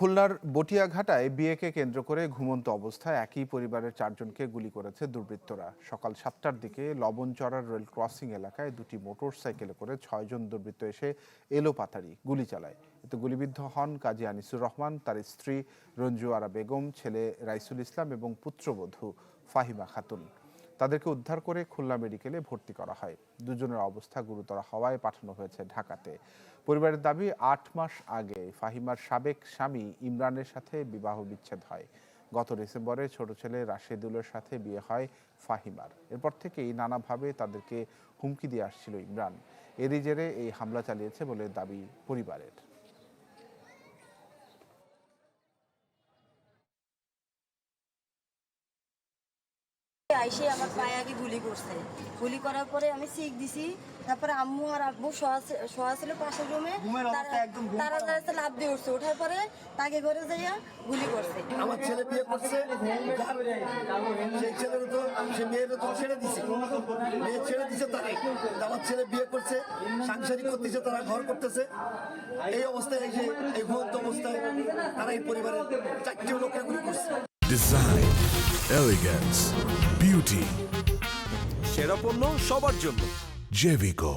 খুলনার বটিয়াঘাটায় বিয়েকে কেন্দ্র করে ঘুমন্ত অবস্থায় একই পরিবারের 4 জনকে গুলি করেছে দুর্বৃত্তরা। সকাল 7টার দিকে লবণচড়ার রেল ক্রসিং এলাকায় দুটি মোটরসাইকেলে করে 6 জন দুর্বৃত্ত এসে এলোপাতাড়ি গুলি চালায়। এতে গুলিবিদ্ধ হন কাজী আনিসুর রহমান, তার স্ত্রী রঞ্জু আরা বেগম, ছেলে রাইসুল ইসলাম এবং পুত্রবধূ ফাহিমা খাতুন। তাদেরকে উদ্ধার করে খুলনা মেডিকেলে ভর্তি করা হয়। দুজনের অবস্থা গুরুতর হওয়ায় পাঠানো হয়েছে ঢাকাতে। পরিবারের দাবি, 8 মাস আগে ফাহিমার সাবেক স্বামী ইমরানের সাথে বিবাহ বিচ্ছেদ হয়। গত ডিসেম্বরে ছোট ছেলে রাশেদুলের সাথে বিয়ে হয় ফাহিমার। এরপর থেকেই নানাভাবে তাদেরকে হুমকি দিয়ে আসছিল ইমরান। এরই জেরে এই হামলা চালিয়েছে বলে দাবি পরিবারের। আইসে আমার পায়ে আগে গুলি করছে। গুলি করার পরে আমি শিখ দিছি। তারপরে আম্মু আর আব্বু শোয়া ছিল পাশের রুমে, তারা লাভ দিয়ে উঠছে। ওঠার পরে তাকে ঘরে যাইয়া গুলি করছে। আমার ছেলে বিয়ে করছে, সেই ছেলের তো সে মেয়ের তো ছেড়ে দিছে, মেয়ে ছেড়ে দিছে তাকে। আমার ছেলে বিয়ে করছে, সাংসারিক করতেছে, তারা ঘর করতেছে। এই অবস্থায় এসে এই ঘুমন্ত অবস্থায় তারা এই পরিবারের 4টি লোককে গুলি করছে। ডিজাইন, এলিগেন্স, বিউটি, সেরা পণ্য সবার জন্য। জেভিকো।